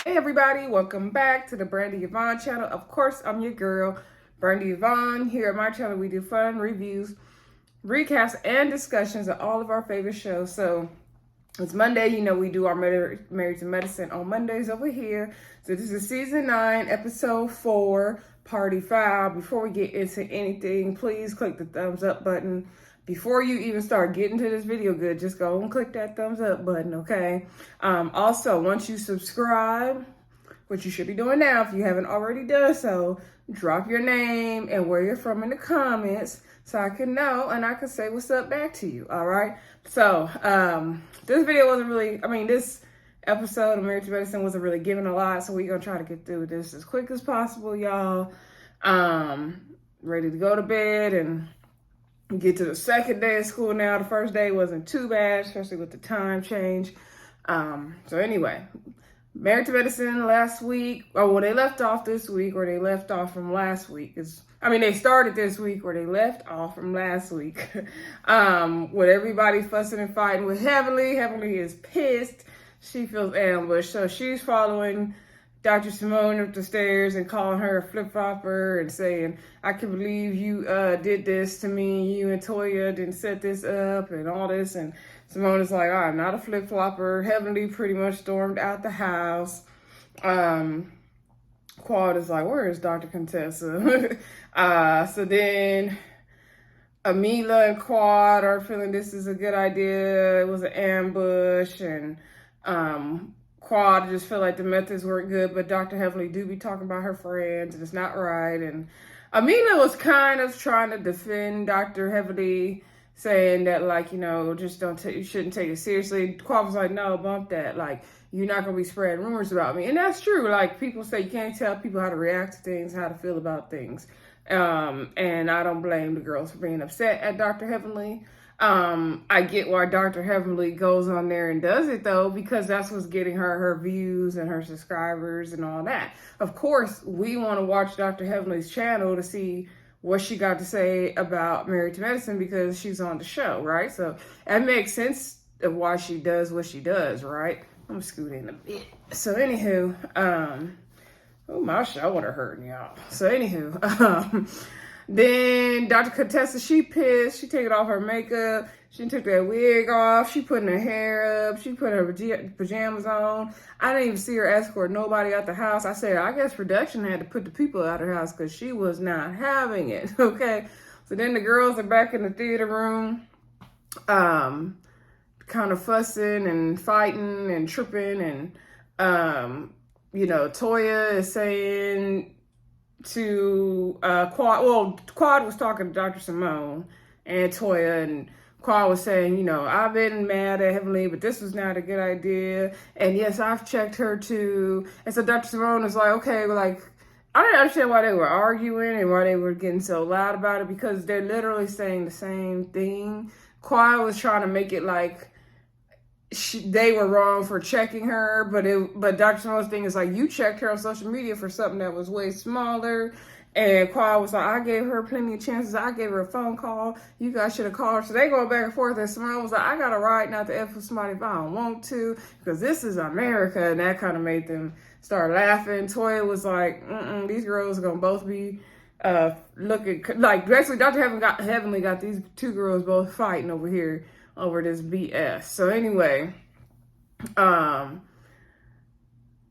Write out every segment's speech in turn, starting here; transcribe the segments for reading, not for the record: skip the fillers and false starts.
Hey everybody, welcome back to the Brandy Yvonne channel. Of course, I'm your girl, Brandy Yvonne. Here at my channel, we do fun reviews, recaps, and discussions of all of our favorite shows. So it's Monday, we do our Married to Medicine on Mondays over here. So this is season 9, episode 4, party 5. Before we get into anything, please click the thumbs up button. Before you even start getting to this video good, just go and click that thumbs up button, okay? Also, once you subscribe, which you should be doing now if you haven't already done so, drop your name and where you're from in the comments so I can know and I can say what's up back to you, all right? So, this video wasn't really, this episode of Married to Medicine wasn't really giving a lot, so we're going to try to get through this as quick as possible, y'all. Ready to go to bed and get to the second day of school now. The first day wasn't too bad, especially with the time change. So anyway, Married to Medicine last week, they left off this week, or they left off from last week. They started this week where they left off from last week. With everybody fussing and fighting with Heavenly. Heavenly is pissed. She feels ambushed. So she's following Dr. Simone up the stairs and calling her a flip-flopper and saying, I can't believe you did this to me. You and Toya didn't set this up and all this. And Simone is like, I'm not a flip-flopper. Heavenly pretty much stormed out the house. Quad is like, where is Dr. Contessa? So then Amila and Quad are feeling this is a good idea. It was an ambush. And Quad just feel like the methods weren't good, but Dr. Heavenly do be talking about her friends, and it's not right. And Amila was kind of trying to defend Dr. Heavenly, saying that, just you shouldn't take it seriously. Quad was like, no, bump that. You're not going to be spreading rumors about me. And that's true. People say you can't tell people how to react to things, how to feel about things. And I don't blame the girls for being upset at Dr. Heavenly. I get why Dr. Heavenly goes on there and does it, though, because that's what's getting her views and her subscribers and all that. Of course, we want to watch Dr. Heavenly's channel to see what she got to say about Married to Medicine because she's on the show, right? So that makes sense of why she does what she does, right? I'm gonna scoot in a bit. So anywho, my shoulder hurting, y'all. So anywho, then Dr. Contessa, she pissed. She taking off her makeup. She took that wig off. She putting her hair up. She put her pajamas on. I didn't even see her escort nobody out the house. I said, I guess production had to put the people out of her house because she was not having it, okay? So then the girls are back in the theater room, kind of fussing and fighting and tripping. And, Toya is saying to Quad was talking to Dr. Simone and Toya, and Quad was saying, I've been mad at Heavenly, but this was not a good idea. And yes, I've checked her too. And so Dr. Simone was like, okay, I didn't understand why they were arguing and why they were getting so loud about it, because they're literally saying the same thing. Quad was trying to make it like they were wrong for checking her, but Dr. Simone's thing is you checked her on social media for something that was way smaller. And Quad was like, I gave her plenty of chances. I gave her a phone call. You guys should have called her. So they go back and forth. And Simone was like, I got a right not to F with somebody if I don't want to, because this is America. And that kind of made them start laughing. Toya was like, these girls are going to both be looking basically Dr. Heavenly got these two girls both fighting over here over this BS. So anyway, Mila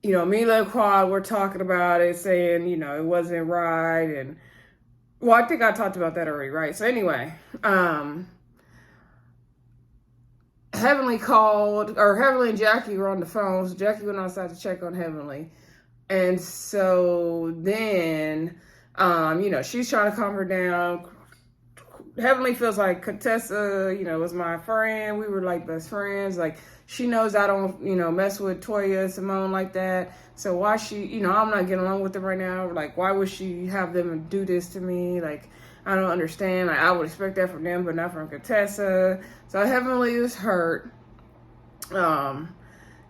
and Quad were talking about it, saying, it wasn't right. And, I think I talked about that already, right? So anyway, Heavenly called, or Heavenly and Jackie were on the phone. So Jackie went outside to check on Heavenly. And so then, she's trying to calm her down. Heavenly feels like Contessa, was my friend. We were best friends. She knows I don't, mess with Toya, Simone like that. So why I'm not getting along with them right now. Why would she have them do this to me? I don't understand. I would expect that from them, but not from Contessa. So Heavenly is hurt.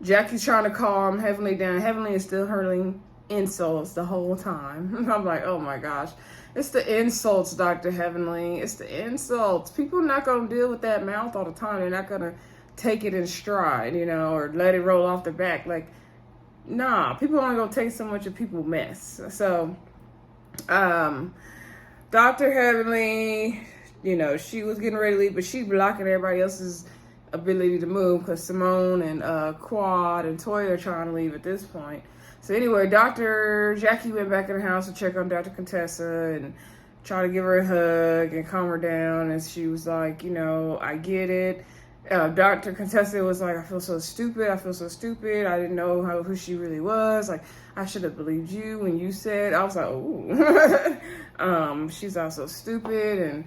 Jackie's trying to calm Heavenly down. Heavenly is still hurling insults the whole time. I'm like, oh my gosh. It's the insults, Dr. Heavenly. It's the insults. People are not going to deal with that mouth all the time. They're not going to take it in stride, or let it roll off the back. nah, people aren't gonna take so much of people's mess. So, Dr. Heavenly, she was getting ready to leave, but she blocking everybody else's ability to move because Simone and Quad and Toya are trying to leave at this point. So anyway, Dr. Jackie went back in the house to check on Dr. Contessa and try to give her a hug and calm her down. And she was like, I get it. Dr. Contessa was like, I feel so stupid. I didn't know who she really was. Like, I should have believed you when you said. I was like, ooh. She's also stupid. And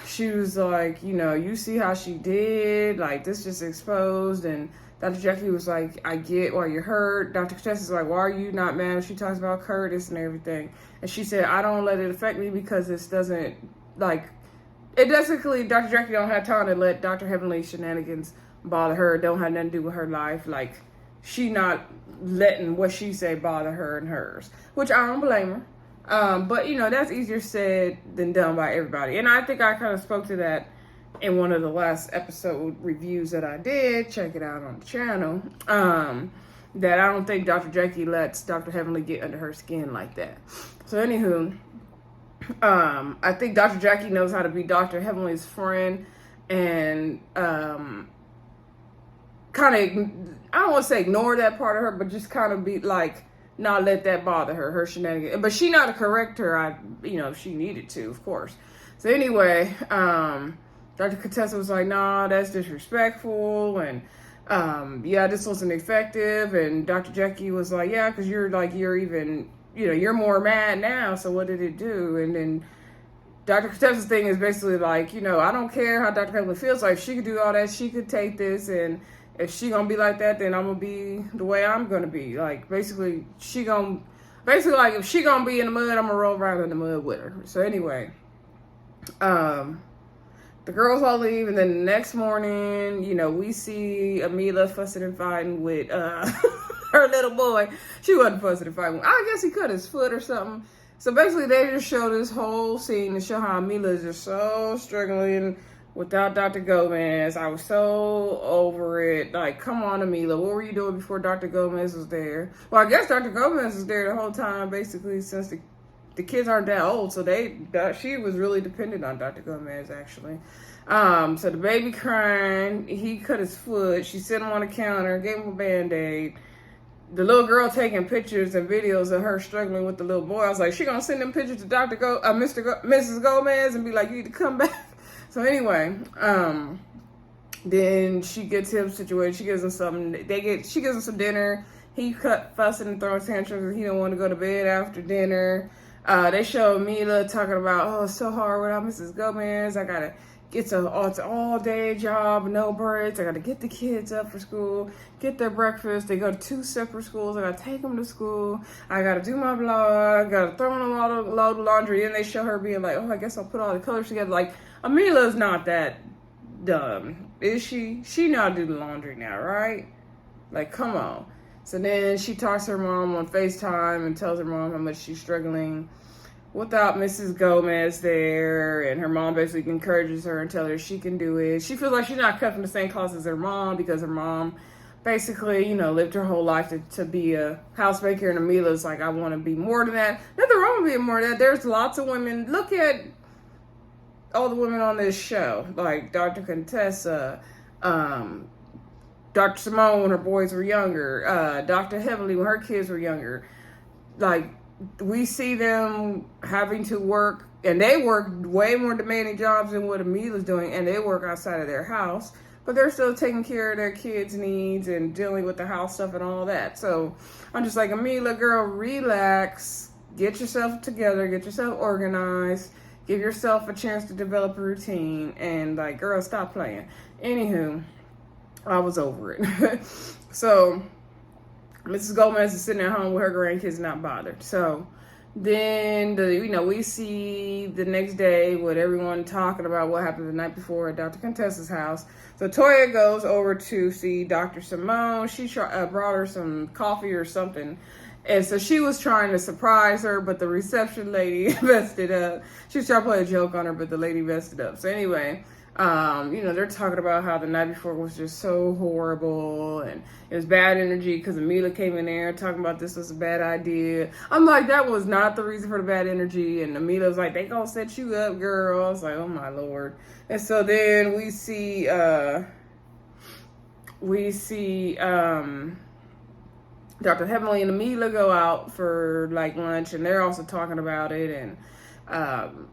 she was like, you see how she did. Like, this just exposed. And Dr. Jackie was like, I get why you're hurt. Dr. Contessa's like, why are you not mad when she talks about Curtis and everything? And she said, I don't let it affect me because this doesn't, it basically, Dr. Jackie don't have time to let Dr. Heavenly's shenanigans bother her. It don't have nothing to do with her life. Like, she not letting what she say bother her and hers, which I don't blame her. But, that's easier said than done by everybody. And I think I kind of spoke to that in one of the last episode reviews that I did. Check it out on the channel. That I don't think Dr. Jackie lets Dr. Heavenly get under her skin like that. So, anywho, I think Dr. Jackie knows how to be Dr. Heavenly's friend and kind of, I don't want to say ignore that part of her, but just kind of be like, not let that bother her shenanigans. But she not to correct her, if she needed to, of course. So anyway, Dr. Contessa was like, nah, that's disrespectful, and this wasn't effective. And Dr. Jackie was like, yeah, because you're even, you're more mad now, so what did it do? And then Dr. Contessa's thing is basically like, I don't care how Dr. Heavenly feels. Like, she could do all that, she could take this, and if she gonna be like that, then I'm gonna be the way I'm gonna be. Like, basically, if she gonna be in the mud, I'm gonna roll around in the mud with her. So anyway, the girls all leave, and then the next morning, we see Amila fussing and fighting with her little boy. She wasn't fussing and fighting. I guess he cut his foot or something. So basically, they just show this whole scene to show how Amila is just so struggling without Dr. Gomez. I was so over it. Like, come on, Amila. What were you doing before Dr. Gomez was there? Well, I guess Dr. Gomez was there the whole time, basically, since the kids aren't that old. So she was really dependent on Dr. Gomez, actually. So the baby crying. He cut his foot. She set him on the counter, gave him a Band-Aid. The little girl taking pictures and videos of her struggling with the little boy. I was like, she gonna send them pictures to Mrs. Gomez and be like, you need to come back. So anyway, then she gets him situated. She gives him something. She gives him some dinner. He fussing and throwing tantrums and he don't want to go to bed after dinner. They show Mila talking about, it's so hard without Mrs. Gomez. I gotta it's an all-day job, no breaks. I got to get the kids up for school, get their breakfast. They go to 2 separate schools. I got to take them to school. I got to do my blog. I got to throw in a load of laundry. And they show her being like, I guess I'll put all the colors together. Like, Amila's not that dumb, is she? She know how to do the laundry now, right? Like, come on. So then she talks to her mom on FaceTime and tells her mom how much she's struggling without Mrs. Gomez there, and her mom basically encourages her and tells her she can do it. She feels like she's not cut from the same cloth as her mom because her mom basically, lived her whole life to be a housemaker, and Amila's like, I want to be more than that. Nothing wrong with being more than that. There's lots of women. Look at all the women on this show, like Dr. Contessa, Dr. Simone when her boys were younger, Dr. Heavenly when her kids were younger. Like, we see them having to work, and they work way more demanding jobs than what Amila's doing, and they work outside of their house, but they're still taking care of their kids' needs and dealing with the house stuff and all that. So I'm just like, Amila, girl, relax, get yourself together, get yourself organized, give yourself a chance to develop a routine, and like, girl, stop playing. Anywho, I was over it. So Mrs. Gomez is sitting at home with her grandkids, not bothered. So then, we see the next day what everyone talking about what happened the night before at Dr. Contessa's house. So Toya goes over to see Dr. Simone. She brought her some coffee or something. And so she was trying to surprise her, but the reception lady messed it up. She was trying to play a joke on her, but the lady messed it up. So anyway, They're talking about how the night before was just so horrible and it was bad energy because Amila came in there talking about this was a bad idea. I'm like, that was not the reason for the bad energy. And Amila was like, they gonna set you up, girl. I was like, oh my Lord. And so then we see Dr. Heavenly and Amila go out for like lunch, and they're also talking about it. And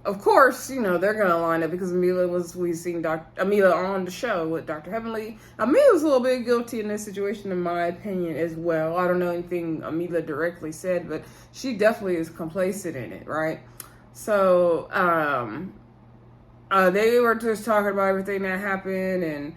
of course, they're gonna line up because we seen Amila on the show with Dr. Heavenly. Amila's a little bit guilty in this situation, in my opinion, as well. I don't know anything Amila directly said, but she definitely is complacent in it, right? So they were just talking about everything that happened, and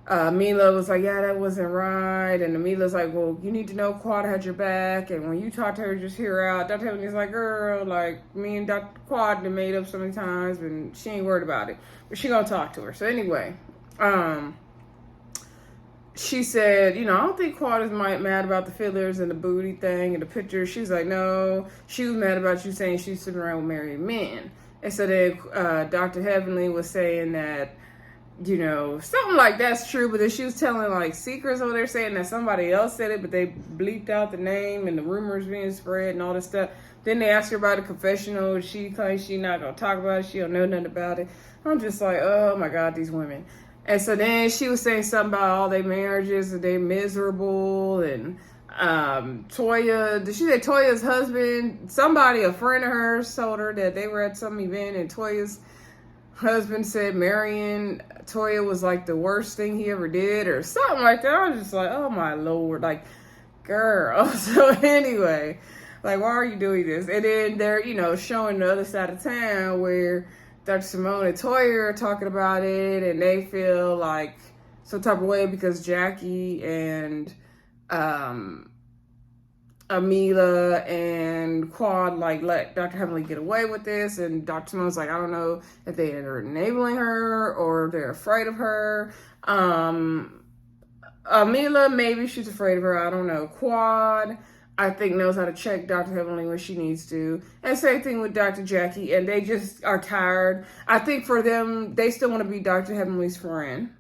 Amila was like, yeah, that wasn't right. And Amila's like, well, you need to know Quad had your back. And when you talk to her, just hear her out. Dr. Heavenly's like, girl, like, me and Dr. Quad have made up so many times, and she ain't worried about it. But she gonna talk to her. So anyway, she said, I don't think Quad is mad about the fillers and the booty thing and the pictures. She's like, no, she was mad about you saying she's sitting around with married men. And so then Dr. Heavenly was saying that, something like that's true, but then she was telling like secrets over there saying that somebody else said it, but they bleeped out the name and the rumors being spread and all this stuff. Then they asked her about a confessional. She claims she's not going to talk about it. She don't know nothing about it. I'm just like, oh my God, these women. And so then she was saying something about all their marriages and they're miserable. And did she say Toya's husband, a friend of hers told her that they were at some event and Toya's husband said marrying Toya was like the worst thing he ever did or something like that. I was just like, oh my Lord, like, girl. So anyway, like, why are you doing this? And then they're, showing the other side of town where Dr. Simone and Toya are talking about it, and they feel like some type of way because Jackie and Amila and Quad like let Dr. Heavenly get away with this, and Dr. Simone's like, I don't know if they are enabling her or they're afraid of her. Amila, maybe she's afraid of her, I don't know. Quad, I think, knows how to check Dr. Heavenly when she needs to. And same thing with Dr. Jackie, and they just are tired. I think for them, they still want to be Dr. Heavenly's friend.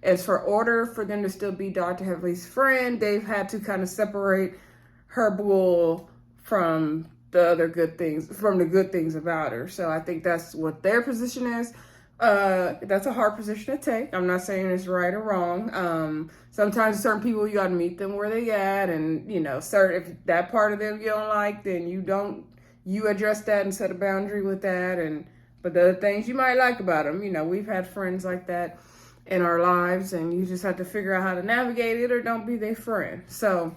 As for order for them to still be Dr. Heavenly's friend, they've had to kind of separate her bull from the good things about her. So I think that's what their position is. That's a hard position to take. I'm not saying it's right or wrong. Sometimes certain people, you got to meet them where they at, and if that part of them you don't like, then you address that and set a boundary with that. But the other things you might like about them, we've had friends like that in our lives, and you just have to figure out how to navigate it or don't be their friend. So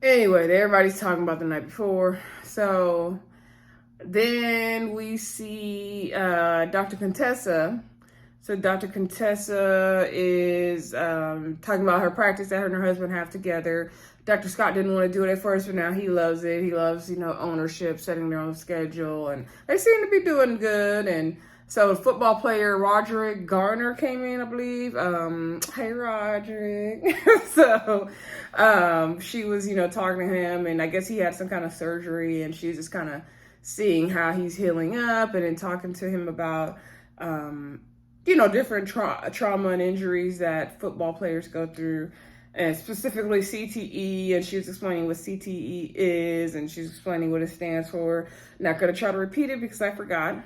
anyway, everybody's talking about the night before. So then we see Dr. Contessa. So Dr. Contessa is talking about her practice that her and her husband have together. Dr. Scott didn't want to do it at first, but now he loves it. He loves, ownership, setting their own schedule, and they seem to be doing good. And so football player Roderick Garner came in, I believe. Hey, Roderick. So she was, talking to him, and I guess he had some kind of surgery, and she's just kind of seeing how he's healing up, and then talking to him about, different trauma and injuries that football players go through, and specifically CTE. And she was explaining what CTE is, and she's explaining what it stands for. Not going to try to repeat it because I forgot.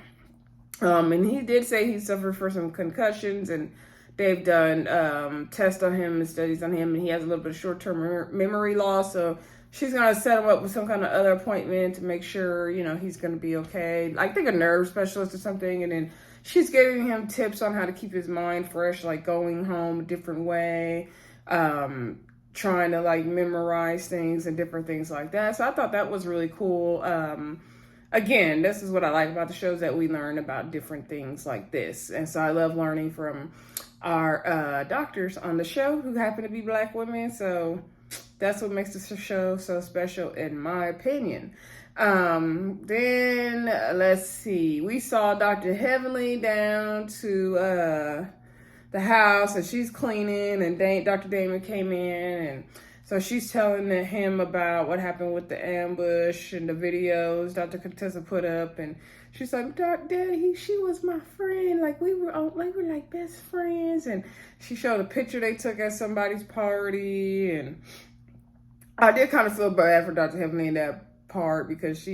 And he did say he suffered from some concussions, and they've done tests on him and studies on him, and he has a little bit of short-term memory loss. So she's going to set him up with some kind of other appointment to make sure, he's going to be okay. I think a nerve specialist or something. And then she's giving him tips on how to keep his mind fresh, like going home a different way, trying to like memorize things and different things like that. So I thought that was really cool. Again, this is what I like about the shows, that we learn about different things like this. And so I love learning from our doctors on the show who happen to be Black women. So that's what makes this show so special, in my opinion. Then let's see. We saw Dr. Heavenly down to the house, and she's cleaning, and Dr. Damon came in, and so she's telling him about what happened with the ambush and the videos Dr. Contessa put up, and she's like, Daddy, she was my friend. Like we were like best friends. And she showed a picture they took at somebody's party. And I did kind of feel bad for Dr. Heavenly in that part because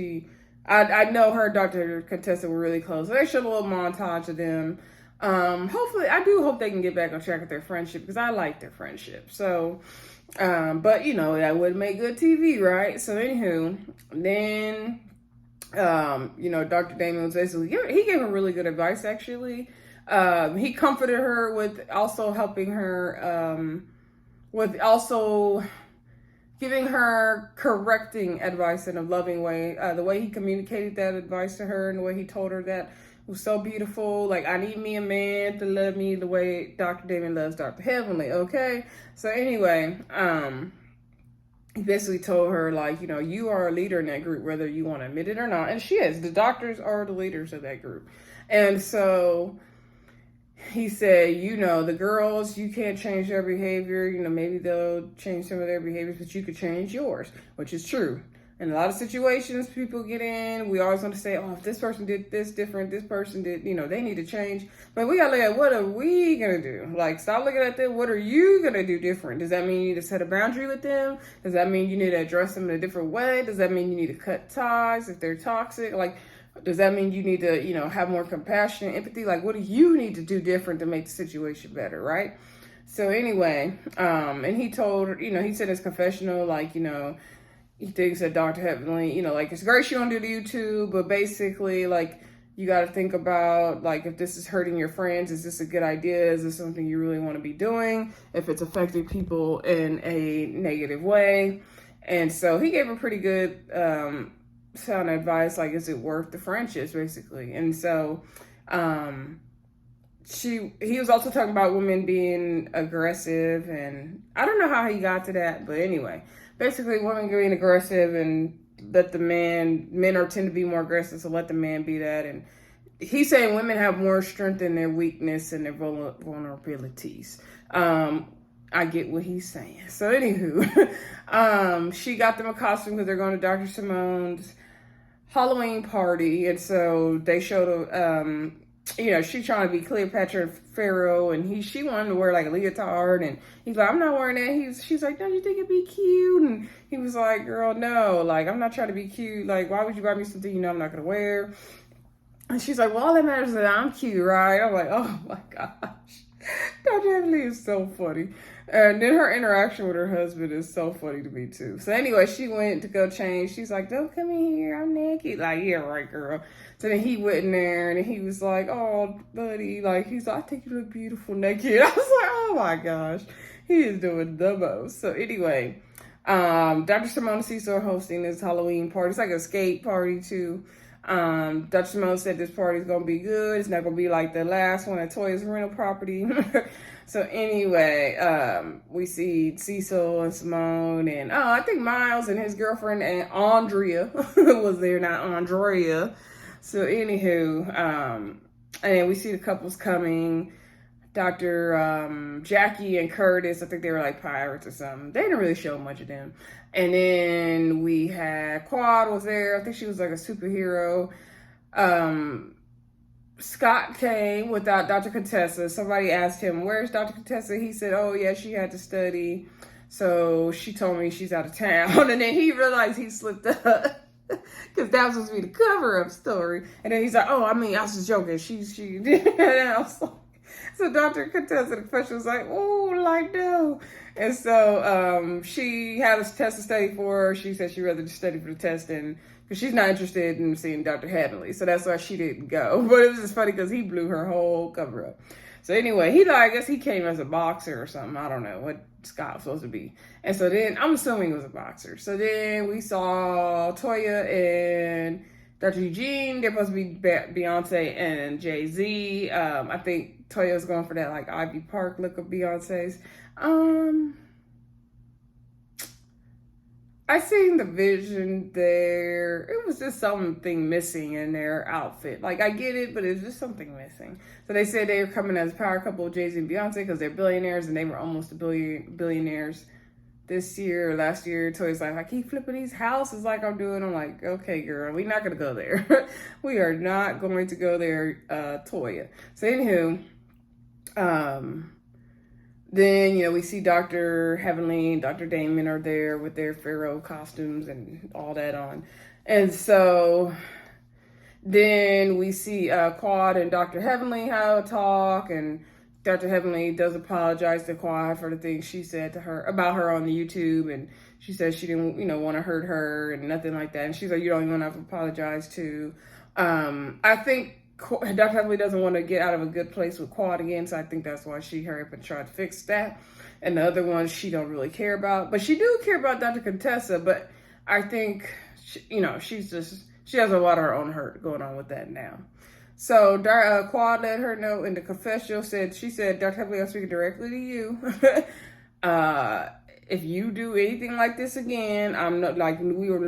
I know her and Dr. Contessa were really close. So they showed a little montage of them. Hopefully, I do hope they can get back on track with their friendship because I like their friendship. So, but that would make good TV, right? So, anywho, then, Dr. Damon was basically, he gave her really good advice, actually. He comforted her with also helping her, with also giving her correcting advice in a loving way. The way he communicated that advice to her and the way he told her that was so beautiful. Like, I need me a man to love me the way Dr. Damon loves Dr. Heavenly, okay? So anyway, he basically told her, like, you are a leader in that group, whether you want to admit it or not. And she is. The doctors are the leaders of that group. And so he said, the girls, you can't change their behavior. Maybe they'll change some of their behaviors, but you could change yours, which is true. In a lot of situations people get in, we always want to say, if this person did this different, this person did, they need to change. But we got to look at what are we going to do? Like, stop looking at them. What are you going to do different? Does that mean you need to set a boundary with them? Does that mean you need to address them in a different way? Does that mean you need to cut ties if they're toxic? Like, does that mean you need to, have more compassion and empathy? Like, what do you need to do different to make the situation better, right? So anyway, and he told, he said in his confessional, like, he thinks that Dr. Heavenly, like, it's great she don't do the YouTube, but basically, like, you got to think about, like, if this is hurting your friends, is this a good idea? Is this something you really want to be doing? If it's affecting people in a negative way. And so he gave a pretty good sound advice, like, is it worth the friendships, basically? And so he was also talking about women being aggressive, and I don't know how he got to that, but anyway, basically women being aggressive and let the men are tend to be more aggressive, so let the man be that. And he's saying women have more strength in their weakness and their vulnerabilities. I get what he's saying. So anywho, she got them a costume because they're going to Dr. Simone's Halloween party, and so they showed she's trying to be Cleopatra and Pharaoh, and she wanted to wear like a leotard, and he's like, I'm not wearing that. She's like, don't you think it'd be cute? And he was like, girl, no, like, I'm not trying to be cute. Like, why would you buy me something I'm not gonna wear? And she's like, well, all that matters is that I'm cute, right? I'm like, oh my gosh, Dr. Heavenly is so funny. And then her interaction with her husband is so funny to me too. So anyway, she went to go change. She's like, don't come in here, I'm naked. Like, yeah, right, girl. So then he went in there and he was like, oh, buddy. Like, he's like, I think you look beautiful naked. I was like, oh my gosh. He is doing the most. So anyway, Dr. Simone and Cecil are hosting this Halloween party. It's like a skate party too. Dr. Simone said this party is going to be good. It's not going to be like the last one at Toya's rental property. So anyway, we see Cecil and Simone and, I think Miles and his girlfriend and Andrea was there, not Andrea. So anywho, and we see the couples coming. Dr. Jackie and Curtis, I think they were like pirates or something. They didn't really show much of them. And then we had Quad was there. I think she was like a superhero. Scott came without Dr. Contessa. Somebody asked him, where's Dr. Contessa? He said, oh yeah, she had to study. So she told me she's out of town. And then he realized he slipped up. Because that was supposed to be the cover-up story. And then he's like, I was just joking. She did. And I was like, so Dr. Contessa, the professor, was like, oh, like, no. And so she had a test to study for her. She said she'd rather study for the test because she's not interested in seeing Dr. Heavenly. So that's why she didn't go. But it was just funny because he blew her whole cover up. So anyway, I guess he came as a boxer or something. I don't know what Scott was supposed to be. And so then, I'm assuming he was a boxer. So then we saw Toya and Dr. Eugene. They're supposed to be Beyonce and Jay-Z. I think Toya was going for that like Ivy Park look of Beyonce's. I seen the vision there. It was just something missing in their outfit. Like, I get it, but it's just something missing. So they said they were coming as a power couple of Jay-Z and Beyonce because they're billionaires and they were almost billionaires this year, last year, Toya's like, I keep flipping these houses like I'm doing. I'm like, okay, girl, we're not going to go there. We are not going to go there, Toya. So anywho, then, we see Dr. Heavenly and Dr. Damon are there with their Pharaoh costumes and all that on. And so then we see Quad and Dr. Heavenly have a talk, and Dr. Heavenly does apologize to Quad for the things she said to her about her on the YouTube, and she says she didn't, want to hurt her and nothing like that. And she's like, you don't even want to apologize to. I think Dr. Heavenly doesn't want to get out of a good place with Quad again, so I think that's why she hurried up and tried to fix that. And the other ones she don't really care about, but she do care about Dr. Contessa. But I think she has a lot of her own hurt going on with that now. So Quad let her know in the confessional. She said, Dr. Heavenly, I'm speaking directly to you. If you do anything like this again, I'm not like we will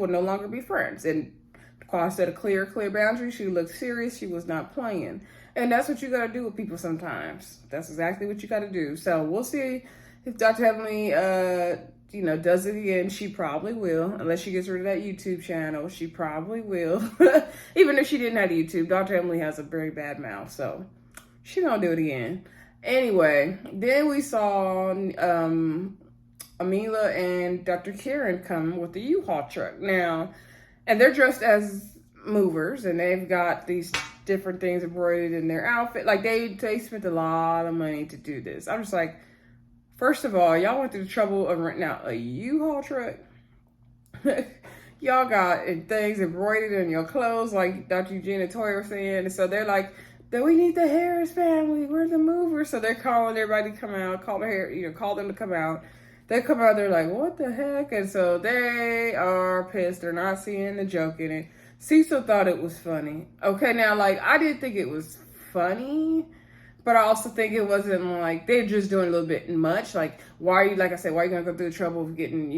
no longer be friends. And Quad set a clear boundary. She looked serious. She was not playing. And that's what you got to do with people sometimes. That's exactly what you got to do. So we'll see if Dr. Heavenly, does it again. She probably will, unless she gets rid of that YouTube channel. She probably will. Even if she didn't have YouTube, Dr. Emily has a very bad mouth, so she gonna do it again. Anyway, then we saw Amila and Dr. Karin come with the U-Haul truck now, and they're dressed as movers, and they've got these different things embroidered in their outfit. Like they spent a lot of money to do this. I'm just like, first of all, y'all went through the trouble of renting out a U-Haul truck. Y'all got things embroidered in your clothes, like Dr. Eugene and Toya were saying. And so they're like, we need the Harris family. We're the movers. So they're calling everybody to come out, call them to come out. They come out, they're like, what the heck? And so they are pissed. They're not seeing the joke in it. Cecil thought it was funny. Okay, now, I didn't think it was funny. But I also think it wasn't like they're just doing a little bit much. Like, why are you going to go through the trouble of getting,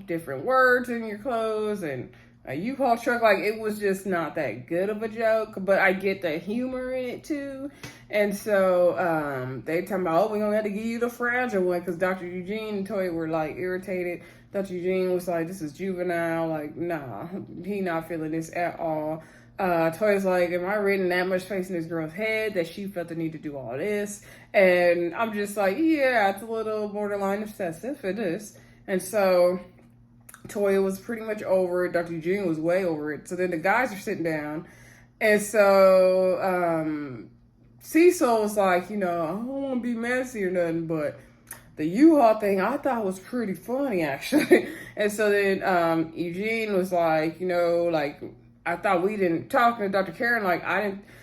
different words in your clothes and a U-Haul truck? Like, it was just not that good of a joke. But I get the humor in it, too. And so they talking about, we're going to have to give you the fragile one, because Dr. Eugene and Toya were, irritated. Dr. Eugene was like, this is juvenile. Like, nah, he not feeling this at all. Toya's like, am I reading that much space in this girl's head that she felt the need to do all this? And I'm just like, yeah, it's a little borderline obsessive. It is. And so Toya was pretty much over it. Dr. Eugene was way over it. So then the guys are sitting down. And so Cecil was like, I don't want to be messy or nothing, but the U-Haul thing I thought was pretty funny, actually. And so then Eugene was like, I thought we didn't talk to Dr. Karin.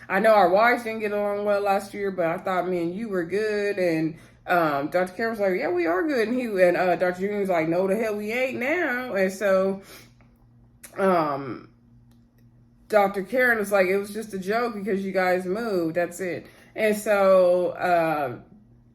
I know our wives didn't get along well last year, but I thought me and you were good. And Dr. Karin was like, yeah, we are good. And Dr. Junior was like, no, the hell we ain't now. And so Dr. Karin was like, it was just a joke because you guys moved. That's it. And so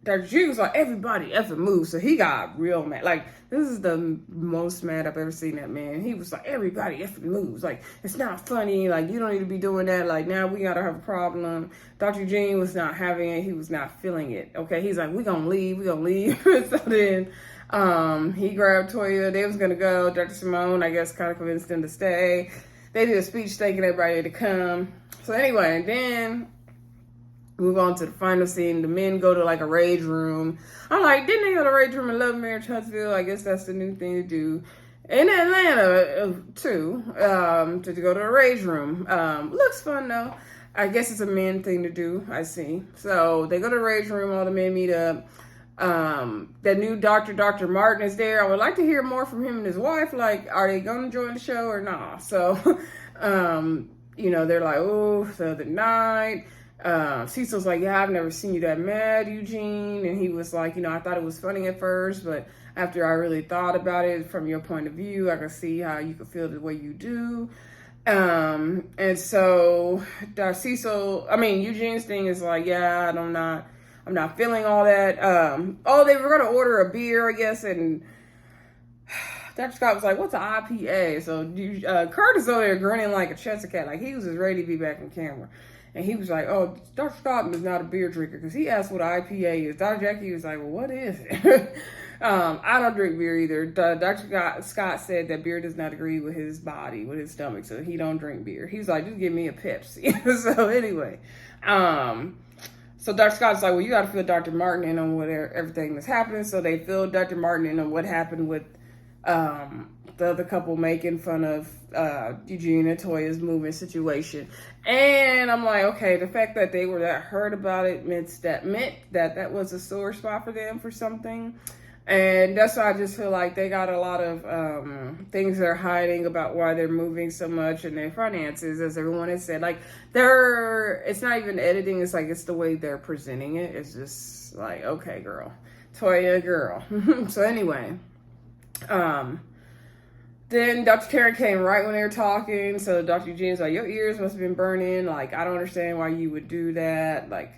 Dr. Junior was like, everybody effing moved. So he got real mad. This is the most mad I've ever seen that man. He was like, everybody effing moves. It's not funny. You don't need to be doing that. Now we got to have a problem. Dr. Eugene was not having it. He was not feeling it. Okay. He's like, we're going to leave. We're going to leave. So then he grabbed Toya. They was going to go. Dr. Simone, I guess, kind of convinced them to stay. They did a speech thanking everybody to come. So anyway, then move on to the final scene. The men go to a rage room. I'm like, didn't they go to a rage room in Love Marriage Huntsville? I guess that's the new thing to do in Atlanta too. To go to a rage room. Looks fun though. I guess it's a men thing to do. I see. So they go to the rage room. All the men meet up. That new doctor, Dr. Martin, is there. I would like to hear more from him and his wife. Are they going to join the show or not? So, they're like, oh, the other night. Cecil's like, yeah, I've never seen you that mad, Eugene. And he was like, I thought it was funny at first, but after I really thought about it from your point of view, I could see how you could feel the way you do. And so Eugene's thing is like, yeah, I'm not feeling all that. They were going to order a beer, I guess. And Dr. Scott was like, what's an IPA? So Curtis over there grinning like a Chester cat. He was just ready to be back on camera. And he was like, oh, Dr. Scott is not a beer drinker because he asked what IPA is. Dr. Jackie was like, well, what is it? I don't drink beer either. Dr. Scott said that beer does not agree with his body, with his stomach, so he don't drink beer. He's like, just give me a Pepsi. So anyway, so Dr. Scott's like, well, you got to fill Dr. Martin in on everything that's happening. So they filled Dr. Martin in on what happened with the other couple making fun of Eugene and Toya's moving situation. And I'm like, okay, the fact that they were that hurt about it meant that was a sore spot for them for something. And that's why I just feel like they got a lot of things they're hiding about why they're moving so much and their finances, as everyone has said. Like, it's not even editing, it's like, it's the way they're presenting it. It's just like, okay, girl. Toya, girl. So anyway, then Dr. Karin came right when they were talking. So Dr. Eugene's like, your ears must have been burning. Like, I don't understand why you would do that. Like,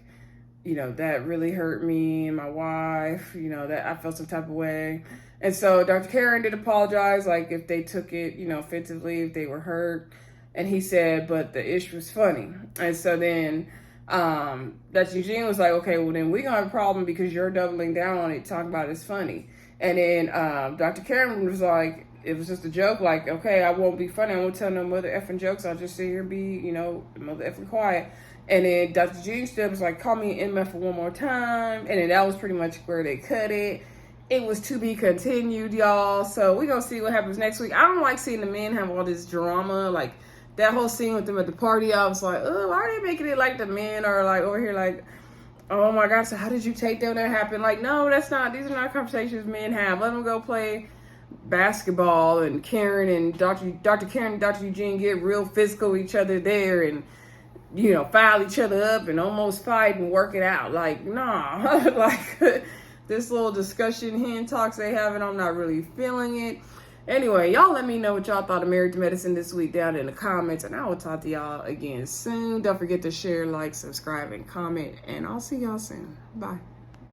you know, that really hurt me and my wife, you know, that I felt some type of way. And so Dr. Karin did apologize, like, if they took it, you know, offensively, if they were hurt. And he said, but the issue was funny. And so then Dr. Eugene was like, okay, well, then we're going to have a problem because you're doubling down on it, talking about it's funny. And then Dr. Karin was like, it was just a joke, like, okay, I won't be funny. I won't tell no mother effing jokes. I'll just sit here and be, you know, mother effing quiet. And then Dr. Eugene still was like, call me MF for one more time. And then that was pretty much where they cut it. It was to be continued, y'all. So we're going to see what happens next week. I don't like seeing the men have all this drama. Like, that whole scene with them at the party, I was like, oh, why are they making it like the men are, like, over here, like, oh, my God, so how did you take that happened? Like, no, these are not conversations men have. Let them go play basketball, and Karin and Dr. Karin and Dr. Eugene get real physical with each other there and, you know, file each other up and almost fight and work it out. Like, nah, like this little discussion hen talks they having, I'm not really feeling it. Anyway, y'all let me know what y'all thought of Married to Medicine this week down in the comments, and I will talk to y'all again soon. Don't forget to share, like, subscribe, and comment, and I'll see y'all soon. Bye.